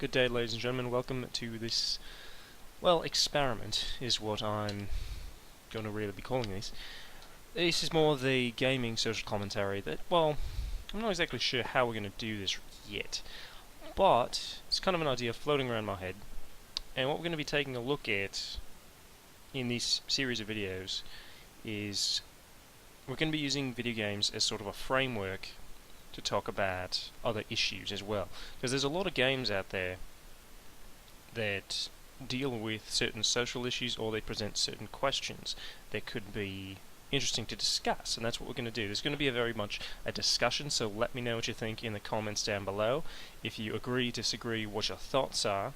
Good day, ladies and gentlemen. Welcome to this, well, experiment is what I'm going to really be calling this. This is more the gaming social commentary that, well, I'm not exactly sure how we're going to do this yet, but it's kind of an idea floating around my head, and what we're going to be taking a look at in this series of videos is we're going to be using video games as sort of a framework to talk about other issues as well, because there's a lot of games out there that deal with certain social issues or they present certain questions that could be interesting to discuss, and that's what we're going to do. There's going to be very much a discussion, so let me know what you think in the comments down below. If you agree, disagree, what your thoughts are.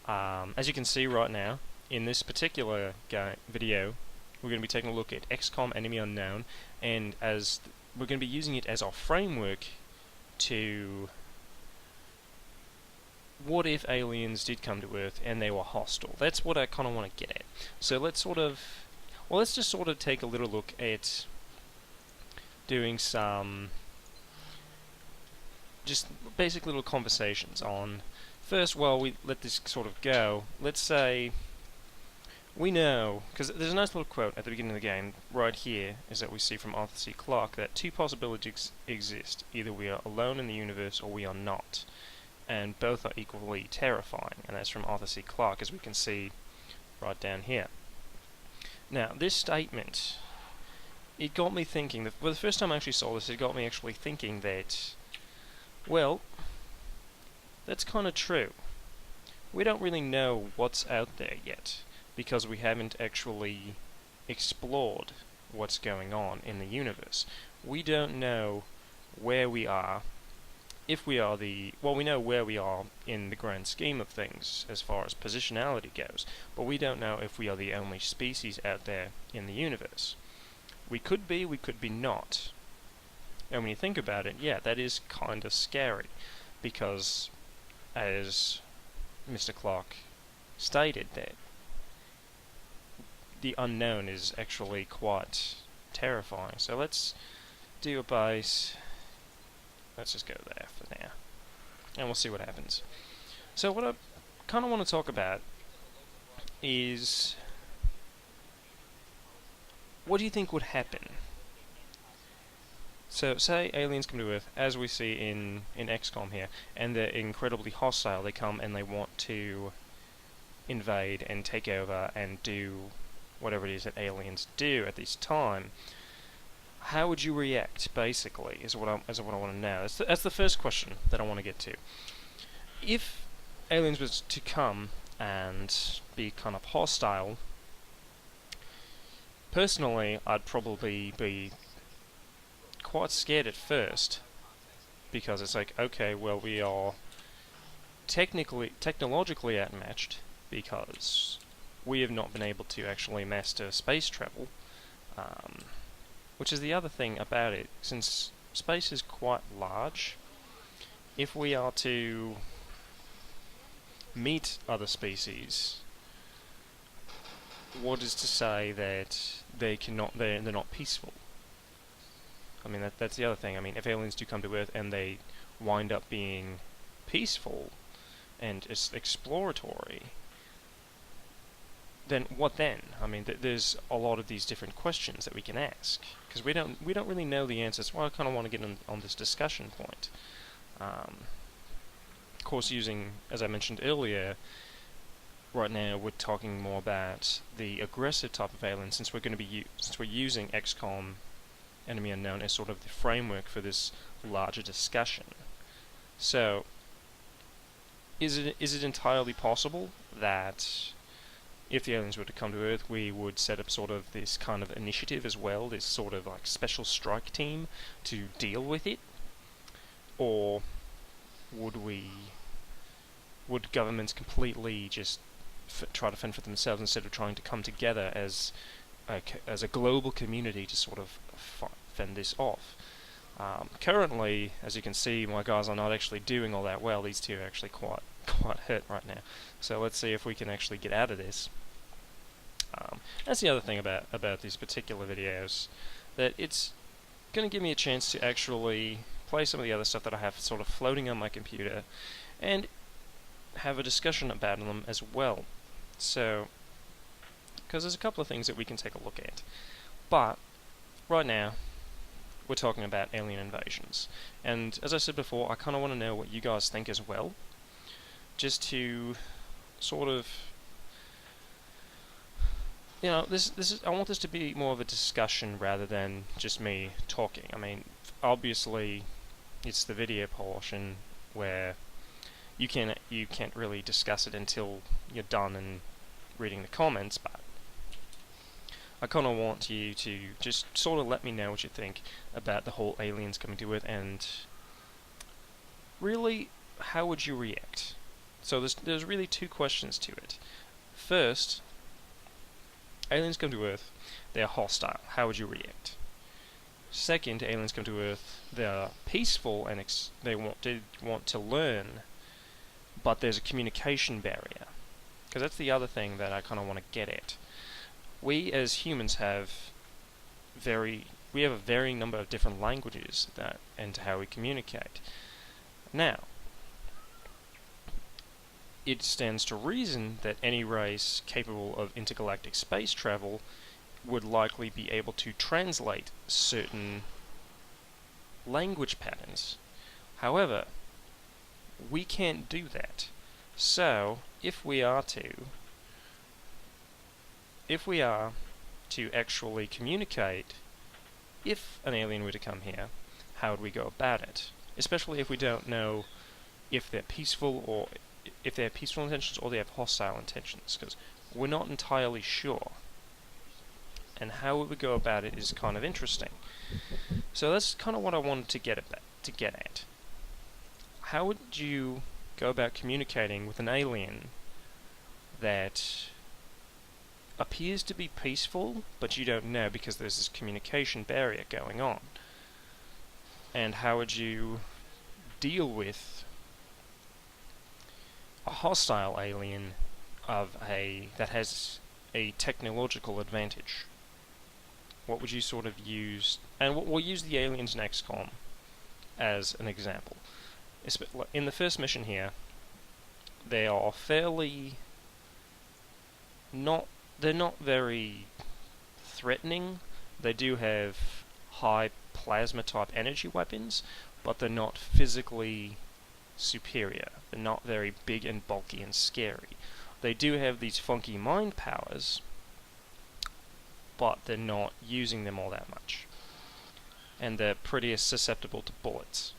As you can see right now, in this particular video, we're going to be taking a look at XCOM Enemy Unknown, and as we're going to be using it as our framework to what if aliens did come to Earth and they were hostile. That's what I kind of want to get at. So let's just sort of take a little look at doing some just basic little conversations on, first, while we let this sort of go, let's say we know, because there's a nice little quote at the beginning of the game, right here, is that we see from Arthur C. Clarke, that two possibilities exist. Either we are alone in the universe or we are not. And both are equally terrifying. And that's from Arthur C. Clarke, as we can see right down here. Now, this statement, it got me thinking, well, the first time I actually saw this, it got me actually thinking that, well, that's kind of true. We don't really know what's out there yet, because we haven't actually explored what's going on in the universe. We don't know where we are, if we are we know where we are in the grand scheme of things as far as positionality goes, but we don't know if we are the only species out there in the universe. We could be not. And when you think about it, yeah, that is kind of scary, because as Mr. Clarke stated, that the unknown is actually quite terrifying. So let's do a base. Let's just go there for now, and we'll see what happens. So what I kind of want to talk about is, what do you think would happen? So say aliens come to Earth, as we see in XCOM here, and they're incredibly hostile. They come and they want to invade and take over and do whatever it is that aliens do at this time. How would you react, basically, is what I want to know. That's the first question that I want to get to. If aliens was to come and be kind of hostile, personally, I'd probably be quite scared at first, because it's like, okay, well, we are technologically outmatched, because we have not been able to actually master space travel, which is the other thing about it. Since space is quite large, if we are to meet other species, what is to say that they're not peaceful? I mean, that's the other thing. I mean, if aliens do come to Earth and they wind up being peaceful and exploratory, then what then? I mean, there's a lot of these different questions that we can ask, because we don't really know the answers. Well, I kind of want to get on this discussion point. Of course, using, as I mentioned earlier, right now we're talking more about the aggressive type of alien, since we're using XCOM Enemy Unknown as sort of the framework for this larger discussion. So, is it entirely possible that if the aliens were to come to Earth, we would set up sort of this kind of initiative as well, this sort of like special strike team to deal with it? Or would governments completely just try to fend for themselves instead of trying to come together as a global community to sort of fend this off? Currently, as you can see, my guys are not actually doing all that well. These two are actually quite hurt right now. So let's see if we can actually get out of this. That's the other thing about these particular videos, that it's going to give me a chance to actually play some of the other stuff that I have sort of floating on my computer, and have a discussion about them as well. So, because there's a couple of things that we can take a look at. But, right now, we're talking about alien invasions. And as I said before, I kind of want to know what you guys think as well. Just to sort of, you know, I want this to be more of a discussion rather than just me talking. I mean, obviously, it's the video portion where you can't really discuss it until you're done and reading the comments, but I kind of want you to just sort of let me know what you think about the whole aliens coming to Earth, and really, how would you react? So there's really two questions to it. First, aliens come to Earth, they're hostile. How would you react? Second, aliens come to Earth, they're peaceful and they want to learn, but there's a communication barrier. Because that's the other thing that I kind of want to get at. We as humans have a varying number of different languages and how we communicate. Now, it stands to reason that any race capable of intergalactic space travel would likely be able to translate certain language patterns. However, we can't do that. So, if we are to actually communicate, if an alien were to come here, how would we go about it? Especially if we don't know if they're peaceful intentions or they have hostile intentions, because we're not entirely sure. And how we would go about it is kind of interesting. So that's kind of what I wanted to get at. How would you go about communicating with an alien that appears to be peaceful, but you don't know because there's this communication barrier going on? And how would you deal with a hostile alien that has a technological advantage? What would you sort of use? And we'll use the aliens in XCOM as an example. In the first mission here, they are they're not very threatening. They do have high plasma type energy weapons, but they're not physically superior. They're not very big and bulky and scary. They do have these funky mind powers, but they're not using them all that much. And they're pretty susceptible to bullets.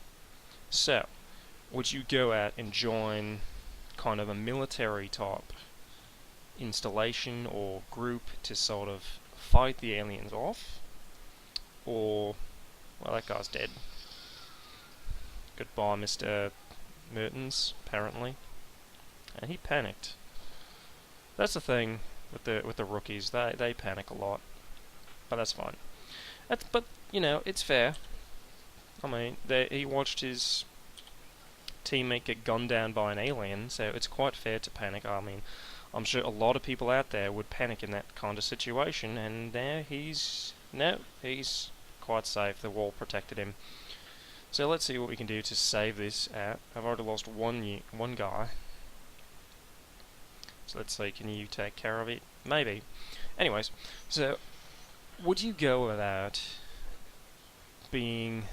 So, would you go out and join kind of a military type installation or group to sort of fight the aliens off? Or, well, that guy's dead. Goodbye, Mr. Mertens, apparently. And he panicked. That's the thing with the rookies. They panic a lot, but that's fine. But you know, it's fair. I mean, he watched his teammate get gunned down by an alien, so it's quite fair to panic. I mean, I'm sure a lot of people out there would panic in that kind of situation, and there he's quite safe. The wall protected him. So let's see what we can do to save this out. I've already lost one guy. So let's see, can you take care of it? Maybe. Anyways, so would you go about being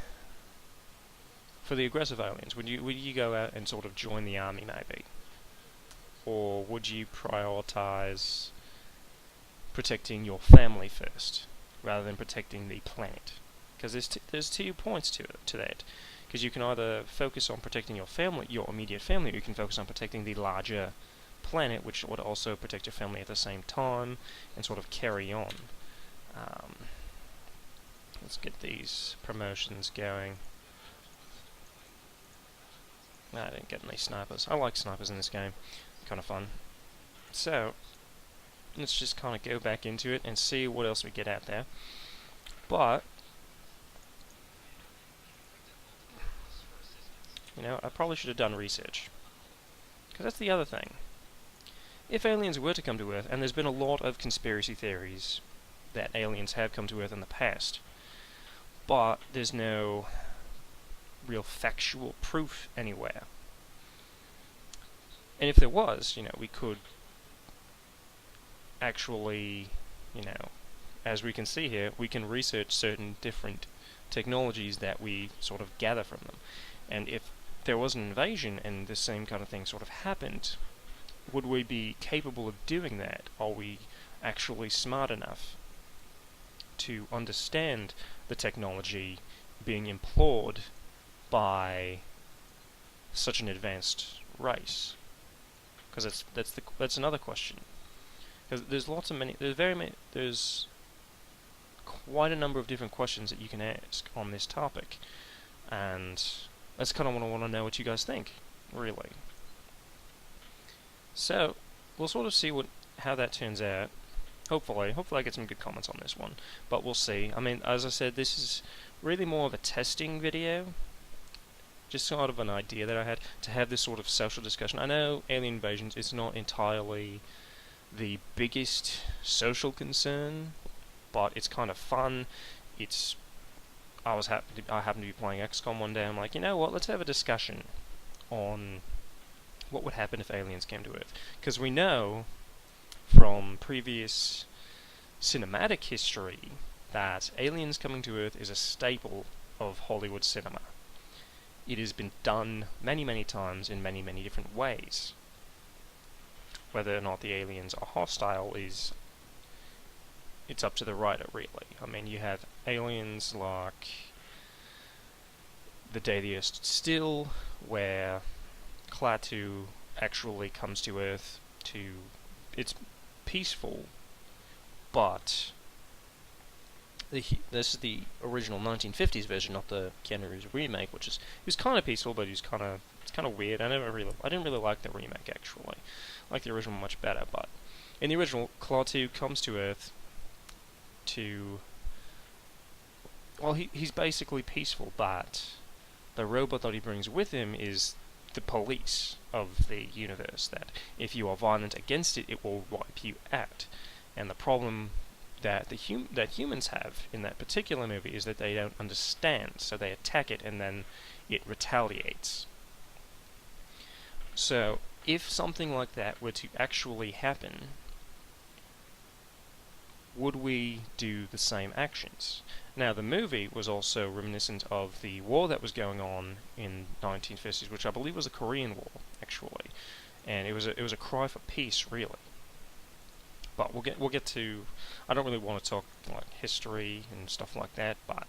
for the aggressive aliens? Would you go out and sort of join the army maybe? Or would you prioritize protecting your family first rather than protecting the planet? Because there's 2 points to that. Because you can either focus on protecting your family, your immediate family, or you can focus on protecting the larger planet, which would also protect your family at the same time and sort of carry on. Let's get these promotions going. I didn't get any snipers. I like snipers in this game. Kind of fun. So, let's just kind of go back into it and see what else we get out there. But, you know, I probably should have done research. Because that's the other thing. If aliens were to come to Earth, and there's been a lot of conspiracy theories that aliens have come to Earth in the past, but there's no real factual proof anywhere. And if there was, we could actually, as we can see here, we can research certain different technologies that we sort of gather from them. And if there was an invasion and the same kind of thing sort of happened, would we be capable of doing that? Are we actually smart enough to understand the technology being employed by such an advanced race? Because that's another question. Because there's quite a number of different questions that you can ask on this topic, and that's kind of what I want to know what you guys think, really. So we'll sort of see how that turns out. Hopefully I get some good comments on this one, but we'll see. I mean, as I said, this is really more of a testing video, just sort of an idea that I had to have this sort of social discussion. I know alien invasions is not entirely the biggest social concern, but it's kind of fun. I happened to be playing XCOM one day. I'm like, you know what? Let's have a discussion on what would happen if aliens came to Earth, because we know from previous cinematic history that aliens coming to Earth is a staple of Hollywood cinema. It has been done many, many times in many, many different ways. Whether or not the aliens are hostile it's up to the writer, really. I mean, you have aliens like The Day the Earth Stood Still, where Klaatu actually comes to Earth it's peaceful, but this is the original 1950s version, not the Keanu Reeves remake, it was kind of peaceful, but it's kind of weird. I didn't really like the remake, actually. I like the original much better, but in the original, Klaatu comes to Earth he's basically peaceful, but the robot that he brings with him is the police of the universe, that if you are violent against it, it will wipe you out. And the problem that that humans have in that particular movie is that they don't understand, so they attack it and then it retaliates. So if something like that were to actually happen, would we do the same actions? Now, the movie was also reminiscent of the war that was going on in 1950s, which I believe was the Korean War, actually, and it was a cry for peace, really. But we'll get to. I don't really want to talk like history and stuff like that, but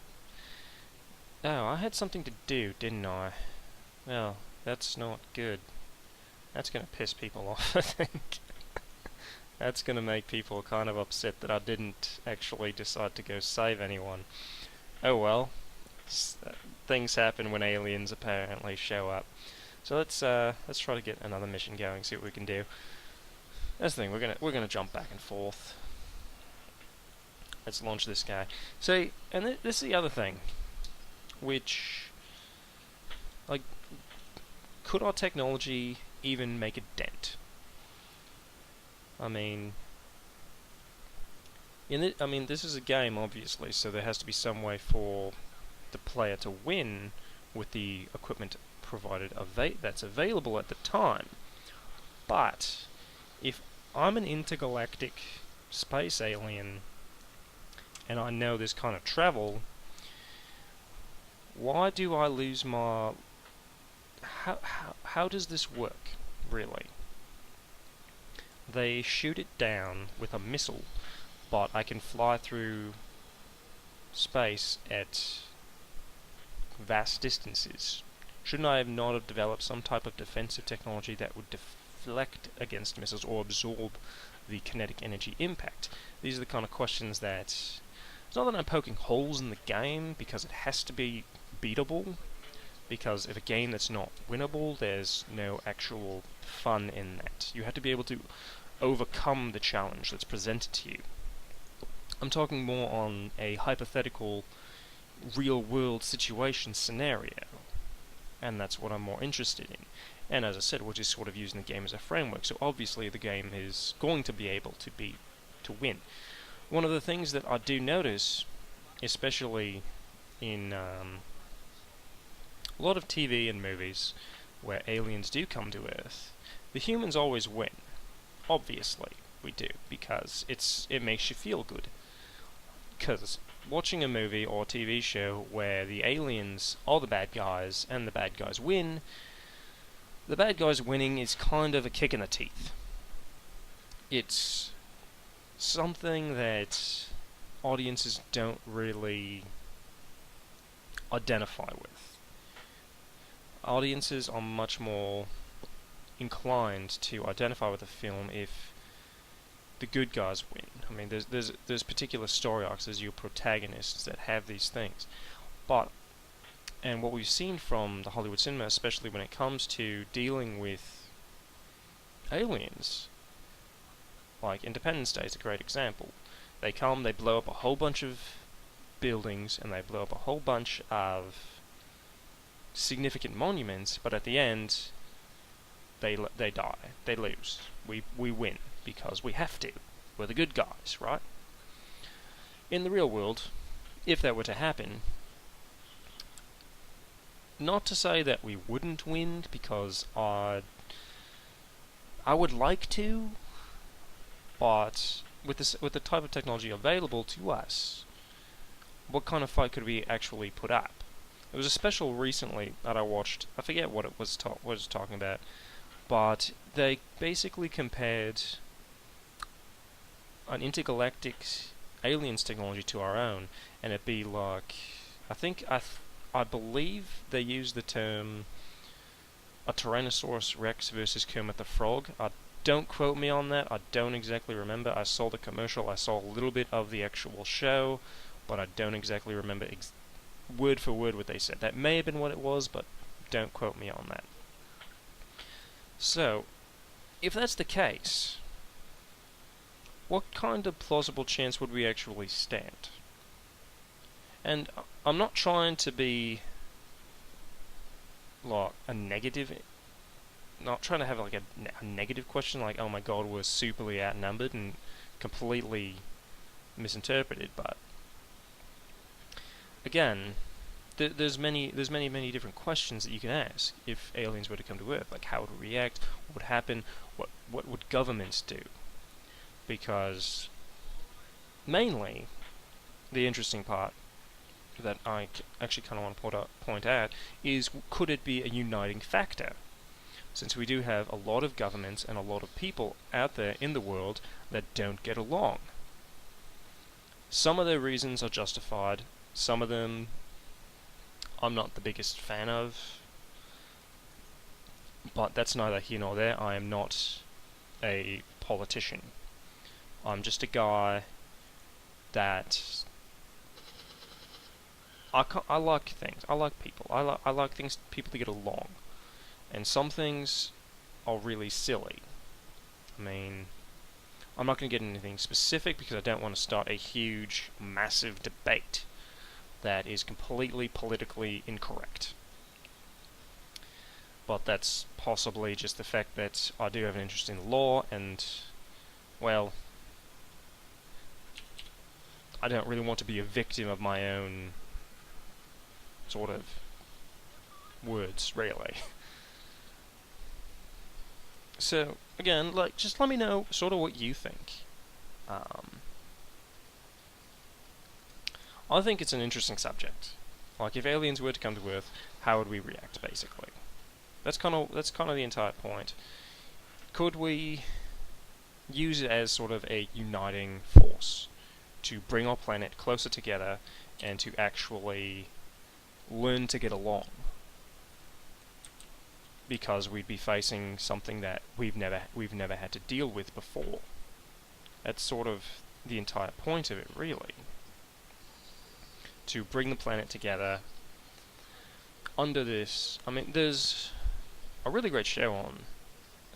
I had something to do, didn't I? Well, that's not good. That's gonna piss people off, I think. That's going to make people kind of upset that I didn't actually decide to go save anyone. Oh well. Things happen when aliens apparently show up. So let's try to get another mission going, see what we can do. That's the thing, we're gonna jump back and forth. Let's launch this guy. So, and this is the other thing, which, like, could our technology even make a dent? I mean, this is a game, obviously, so there has to be some way for the player to win with the equipment provided that's available at the time. But if I'm an intergalactic space alien and I know this kind of travel, why do I lose my... How does this work, really? They shoot it down with a missile, but I can fly through space at vast distances. Shouldn't I not have developed some type of defensive technology that would deflect against missiles or absorb the kinetic energy impact? These are the kind of questions that... It's not that I'm poking holes in the game, because it has to be beatable, because if a game that's not winnable, there's no actual fun in that. You have to be able to overcome the challenge that's presented to you. I'm talking more on a hypothetical real-world situation scenario, and that's what I'm more interested in. And as I said, we're just sort of using the game as a framework, so obviously the game is going to be able to win. One of the things that I do notice, especially in a lot of TV and movies where aliens do come to Earth, The humans always win. Obviously, we do, because it makes you feel good. Because watching a movie or TV show where the aliens are the bad guys and the bad guys win, the bad guys winning is kind of a kick in the teeth. It's something that audiences don't really identify with. Audiences are much more inclined to identify with a film if the good guys win. I mean, there's particular story arcs, there's your protagonists that have these things, and what we've seen from the Hollywood cinema, especially when it comes to dealing with aliens, like Independence Day is a great example. They come, they blow up a whole bunch of buildings, and they blow up a whole bunch of significant monuments, but at the end, they die. They lose. We win, because we have to. We're the good guys, right? In the real world, if that were to happen, not to say that we wouldn't win, because I would like to, but with the type of technology available to us, what kind of fight could we actually put up? There was a special recently that I watched. I forget what it was talking about, but they basically compared an intergalactic aliens technology to our own, and it'd be like, I believe they used the term a Tyrannosaurus Rex versus Kermit the Frog. Don't quote me on that. I don't exactly remember. I saw the commercial. I saw a little bit of the actual show, but I don't exactly remember word for word what they said. That may have been what it was, but don't quote me on that. So, if that's the case, what kind of plausible chance would we actually stand? And I'm not trying to be like a negative, not trying to have like a negative question like, oh my god, we're superly outnumbered and completely misinterpreted, but again, there's many different questions that you can ask if aliens were to come to Earth. Like, how would we react? What would happen? What would governments do? Because mainly, the interesting part that I actually kind of want to point out is, could it be a uniting factor? Since we do have a lot of governments and a lot of people out there in the world that don't get along. Some of their reasons are justified, some of them I'm not the biggest fan of, but that's neither here nor there. I am not a politician. I'm just a guy that I like things. I like people. I like people to get along. And some things are really silly. I mean, I'm not going to get into anything specific because I don't want to start a huge, massive debate that is completely politically incorrect. But that's possibly just the fact that I do have an interest in law, and, well, I don't really want to be a victim of my own sort of words, really. So, again, like, just let me know sort of what you think. I think it's an interesting subject. Like, if aliens were to come to Earth, how would we react, basically? That's kind of the entire point. Could we use it as sort of a uniting force to bring our planet closer together and to actually learn to get along? Because we'd be facing something that we've never had to deal with before. That's sort of the entire point of it, really. To bring the planet together under this. I mean, there's a really great show on,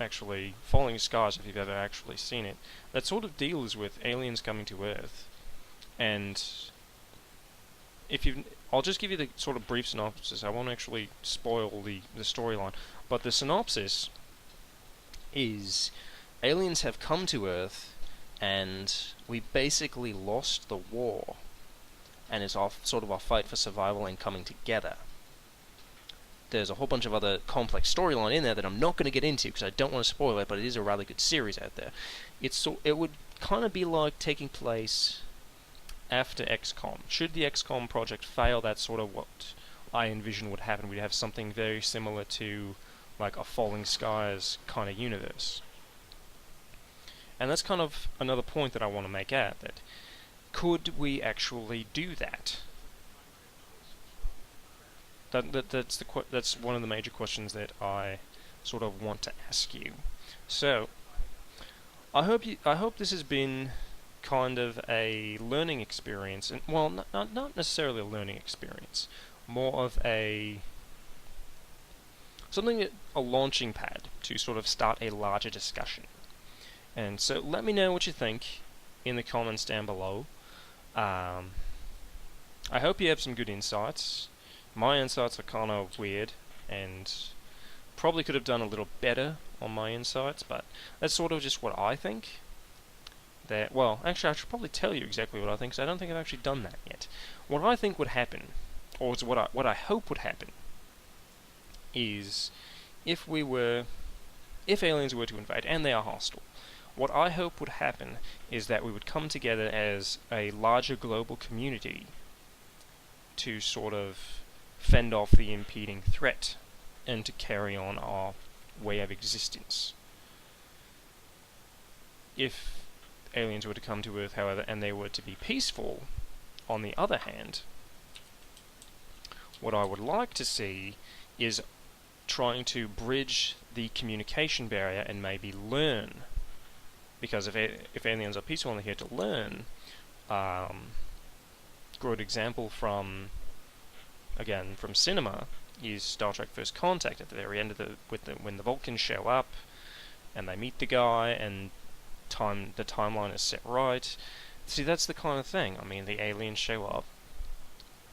actually, Falling Skies, if you've ever actually seen it, that sort of deals with aliens coming to Earth. And I'll just give you the sort of brief synopsis. I won't actually spoil the storyline. But the synopsis is, aliens have come to Earth, and we basically lost the war. And it's sort of our fight for survival and coming together. there's a whole bunch of other complex storyline in there that I'm not going to get into because I don't want to spoil it, but it is a rather good series out there. It would kind of be like taking place after XCOM. Should the XCOM project fail, that's sort of what I envision would happen. We'd have something very similar to like a Falling Skies kind of universe. And that's kind of another point that I want to make out, that could we actually do that? That's one of the major questions that I sort of want to ask you. So, I hope this has been kind of a learning experience, and well, not necessarily a learning experience, more of a launching pad to sort of start a larger discussion. And so, let me know what you think in the comments down below. I hope you have some good insights. My insights are kind of weird, and probably could have done a little better on my insights, but that's sort of just what I think. Well, actually, I should probably tell you exactly what I think, because I don't think I've actually done that yet. What I think would happen, or what I hope would happen, is if aliens were to invade, and they are hostile, what I hope would happen is that we would come together as a larger global community to sort of fend off the impeding threat and to carry on our way of existence. If aliens were to come to Earth, however, and they were to be peaceful, on the other hand, what I would like to see is trying to bridge the communication barrier and maybe learn. Because if aliens are peaceful and they're here to learn, good example from cinema is Star Trek First Contact. At the very end of when the Vulcans show up and they meet the guy and the timeline is set right. See, that's the kind of thing. I mean, the aliens show up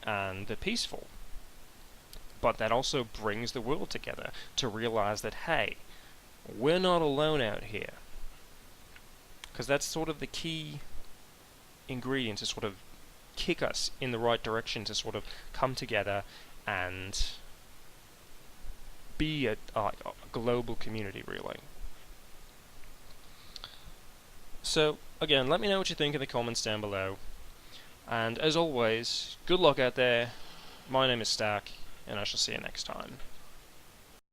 and they're peaceful, but that also brings the world together to realize that, hey, we're not alone out here. Because that's sort of the key ingredient to sort of kick us in the right direction, to sort of come together and be a global community, really. So, again, let me know what you think in the comments down below. And as always, good luck out there. My name is Stark, and I shall see you next time.